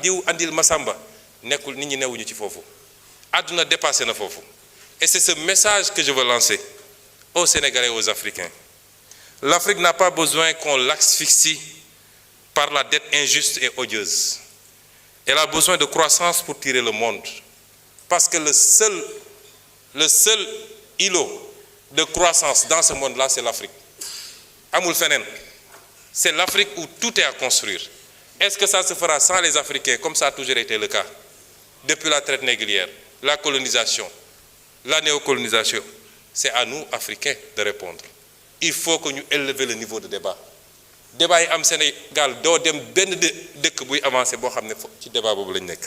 diw andil masamba nekul nit ñi newuñu ci fofu aduna dépassé na fofu et c'est ce message que je veux lancer aux Sénégalais et aux Africains. L'Afrique n'a pas besoin qu'on l'asphyxie par la dette injuste et odieuse. Elle a besoin de croissance pour tirer le monde. Parce que le seul îlot de croissance dans ce monde-là, c'est l'Afrique. Amul fenen. C'est l'Afrique où tout est à construire. Est-ce que ça se fera sans les Africains, comme ça a toujours été le cas, depuis la traite négrière, la colonisation, la néocolonisation? C'est à nous, Africains, de répondre. Il faut que nous élevions le niveau de débat. Débat yi am Sénégal do dem ben dëkk buy avancer bo xamné ci débat bobu lañ nek.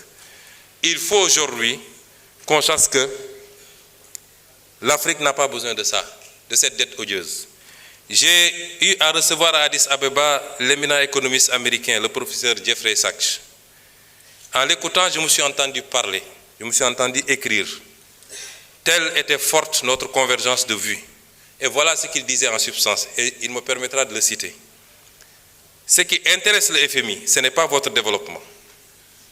Il faut aujourd'hui qu'on sache que l'Afrique n'a pas besoin de ça, de cette dette odieuse. J'ai eu à recevoir à Addis Abeba l'éminent économiste américain, le professeur Jeffrey Sachs. En l'écoutant, je me suis entendu parler, je me suis entendu écrire. Telle était forte notre convergence de vues. Et voilà ce qu'il disait en substance, et il me permettra de le citer. Ce qui intéresse le FMI, ce n'est pas votre développement.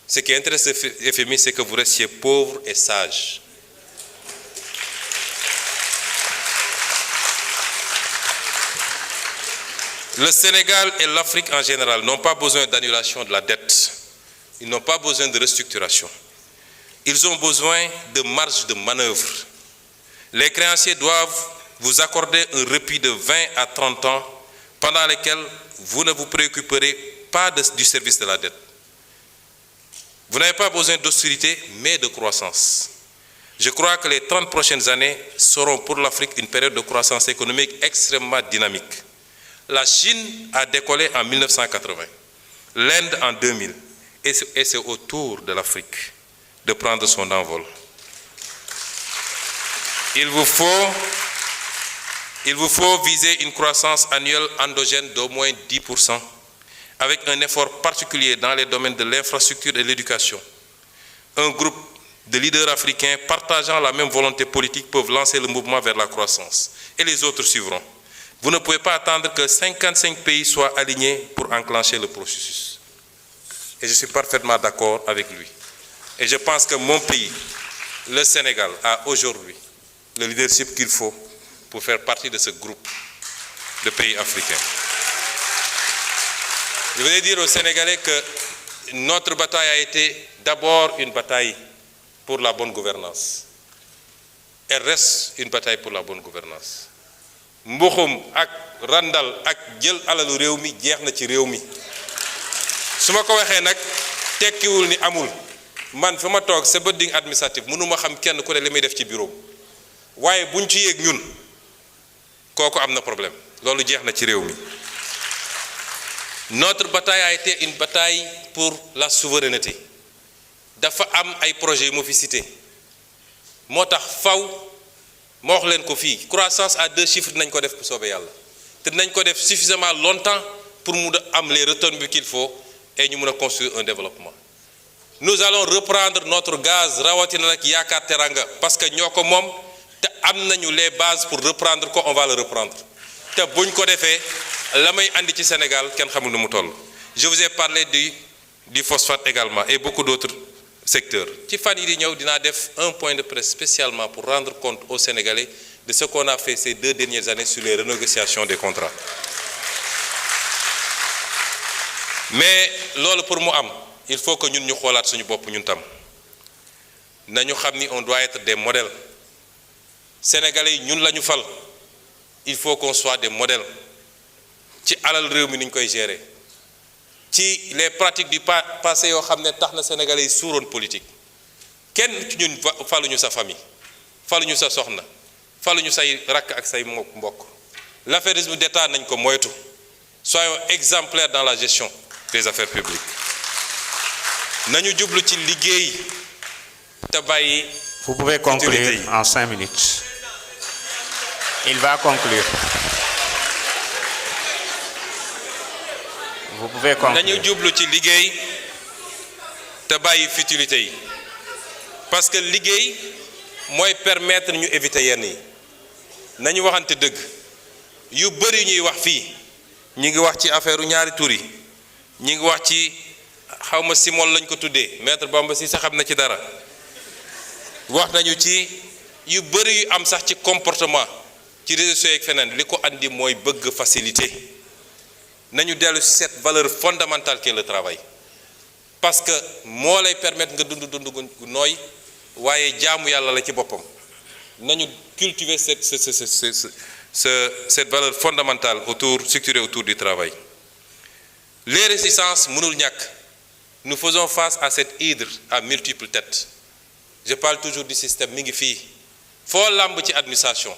Ce qui intéresse le FMI, c'est que vous restiez pauvres et sages. Le Sénégal et l'Afrique en général n'ont pas besoin d'annulation de la dette. Ils n'ont pas besoin de restructuration. Ils ont besoin de marge de manœuvre. Les créanciers doivent vous accorder un répit de 20 à 30 ans pendant lesquels vous ne vous préoccuperez pas du service de la dette. Vous n'avez pas besoin d'austérité, mais de croissance. Je crois que les 30 prochaines années seront pour l'Afrique une période de croissance économique extrêmement dynamique. La Chine a décollé en 1980, l'Inde en 2000, et c'est au tour de l'Afrique de prendre son envol. Il vous faut viser une croissance annuelle endogène d'au moins 10%, avec un effort particulier dans les domaines de l'infrastructure et de l'éducation. Un groupe de leaders africains partageant la même volonté politique peuvent lancer le mouvement vers la croissance, et les autres suivront. Vous ne pouvez pas attendre que 55 pays soient alignés pour enclencher le processus. Et je suis parfaitement d'accord avec lui. Et je pense que mon pays, le Sénégal, a aujourd'hui le leadership qu'il faut pour faire partie de ce groupe de pays africains. Je voulais dire aux Sénégalais que notre bataille a été d'abord une bataille pour la bonne gouvernance. Elle reste une bataille pour la bonne gouvernance. Mbuxum ak randal ak jël alalu réew mi jeex na ci réew mi suma ko waxee nag tekkiwul ni amul man fi ma toog sa building administratif mënuma xam kenn ku ne li muy def ci bureau waaye buñ ci yéeg ñun kooku am na problème loolu jeex na ci réew mi. Notre bataille a été une bataille pour la souveraineté dafa am ay projets yu ma fi cité moo tax faw ma wax leen ko fii croissance à 2 chiffres dinañ ko def bu soobee yàlla te dinañ ko def suffisamment longtemps pour mu am les retombées qu'il faut et ñu mën a construire un développement. Nous allons reprendre notre gaz rawatina nag yaakaar teranga parce que ñoo ko moom te am nañu les bases pour reprendre ko on va le reprendre te buñ ko defee la may andi ci Sénégal kenn xamul nu mu toll. Je vous ai parlé du phosphate également et beaucoup d'autres secteur. Ci fan yi di ñëw dinaa def un point de presse spécialement pour rendre compte aux Sénégalais de ce qu'on a fait ces 2 dernières années sur les renégociations des contrats. Mais loolu pour mu am il faut que ñun ñu xoolaat suñu bopp ñun tam nañu xam ni on doit être des modèles. Sénégalais yi ñun lañu fal il faut qu'on soit des modèles ci alal réew mi ni ñu koy gérer. ci les pratiques du passé yoo xam ne tax na Sénégalais yi suuroon politique kenn ci ñun faluñu sa famille faluñu sa soxna faluñu say rakk ak say mbokk l'affairisme d'État nañ ko moytu soyons exemplaires dans la gestion des affaires publiques nañu jublu ci liggéey te bàyyi. Vous pouvez conclure en 5 minutes. Il va conclure. Vous pouvez conclure. Nañu jublu ci liggéey te bàyyi futilité yi parce que liggéey mooy permettre ñu éviter yenn yi nañu waxante dëgg yu bëri ñuy wax fii ñi ngi wax ci affaire ñaari tur yi ñi ngi wax ci xawma simol lañ ko tuddee maître Bamba si sa xam na ci dara wax nañu ci yu bëri yu am sax ci comportement ci réseaux sociaux ak feneen li ko andi mooy bëgg facilité nañu dellu ci cette valeur fondamentale qu'est le travail parce que moo lay permettre nga dund gu nooy waaye jaamu yàlla la ci boppam nañu cultiver cette valeur fondamentale structurée autour du travail. Les résistances mënul ñàkk. Nous faisons face à cette hydre à multiples têtes. Je parle toujours du système mi ngi fii foo làmb ci administration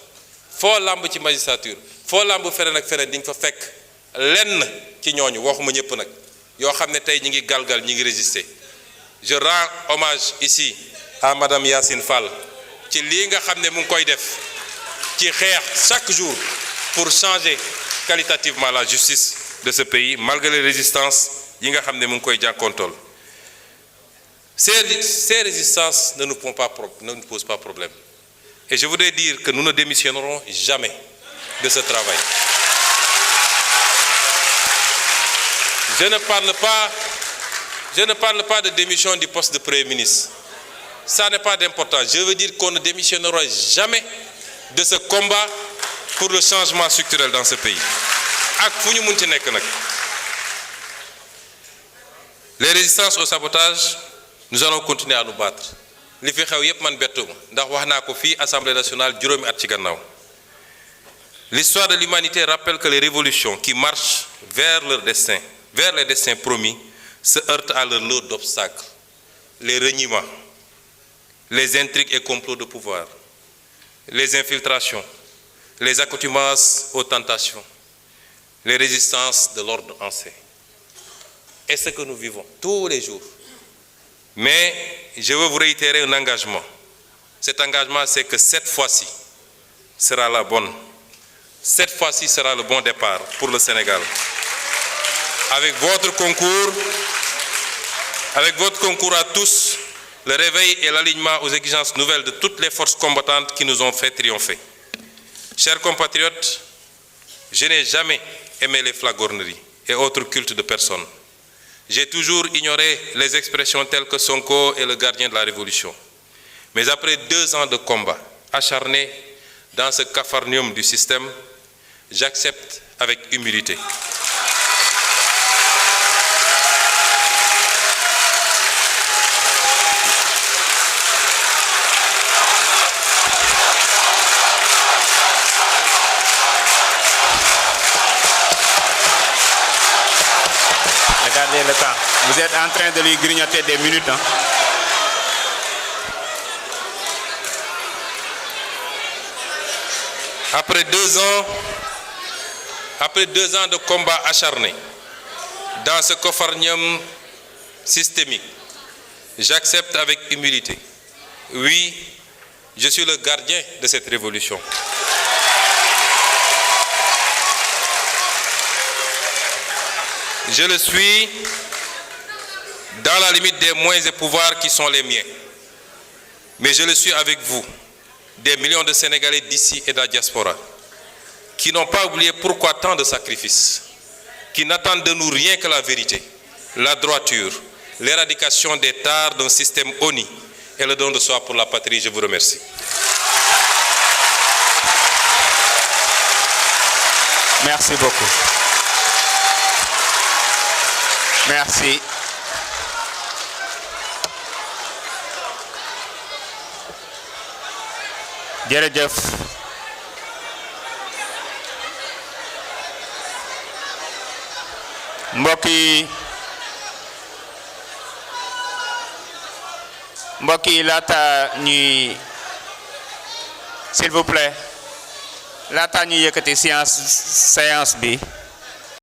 foo làmb ci magistrature foo làmb feneen ak feneen di nga fa fekk lenn ci ñooñu waxuma ñëpp nag yoo xam ne tey ñi ngi galgal ñi ngi résister. Je rends hommage ici à Madame Yacine Fall ci lii nga xam ne mu ngi koy def ci xeex chaque jour pour changer qualitativement la justice de ce pays malgré les résistances yi nga xam ne mu ngi koy jànkoontool. Ces résistances ne nous posent pas problème. Et je voudrais dire que nous ne démissionnerons jamais de ce travail. Je ne parle pas de démission du poste de Premier ministre. Ça n'est pas d'importance. Je veux dire qu'on ne démissionnera jamais de ce combat pour le changement structurel dans ce pays. Ak fu ñu munti nekk nag. Les résistances au sabotage, nous allons continuer à nous battre. Li fi xew yépp man bettuma ndax wax naa ko fii Assemblée nationale juróomi at ci gannaaw. L'histoire de l'humanité rappelle que les révolutions qui marchent vers leur destin, vers les destins promis, se heurtent à leur lot d'obstacles. Les reniements, les intrigues et complots de pouvoir, les infiltrations, les accoutumances aux tentations, les résistances de l'ordre ancien. Et ce que nous vivons tous les jours. Mais je veux vous réitérer un engagement. Cet engagement, c'est que cette fois-ci sera la bonne. Cette fois-ci sera le bon départ pour le Sénégal. Avec votre concours à tous, le réveil et l'alignement aux exigences nouvelles de toutes les forces combattantes qui nous ont fait triompher. Chers compatriotes, je n'ai jamais aimé les flagorneries et autres cultes de personnes. J'ai toujours ignoré les expressions telles que Sonko est le gardien de la révolution. Mais après 2 ans de combat acharné dans ce capharnaüm du système, j'accepte avec humilité. Regardez le temps. Vous êtes en train de lui grignoter des minutes. Hein? Après 2 ans de combat acharné dans ce capharnaüm systémique, j'accepte avec humilité. Oui, je suis le gardien de cette révolution. Je le suis dans la limite des moyens et pouvoirs qui sont les miens. Mais je le suis avec vous, des millions de Sénégalais d'ici et de la diaspora, qui n'ont pas oublié pourquoi tant de sacrifices, qui n'attendent de nous rien que la vérité, la droiture, l'éradication des tares d'un système honni et le don de soi pour la patrie. Je vous remercie. Merci beaucoup. Merci. Jërëjëf. Mbokk yi laata ñuy s'il vous plaît laata ñuy yëkkati séance bi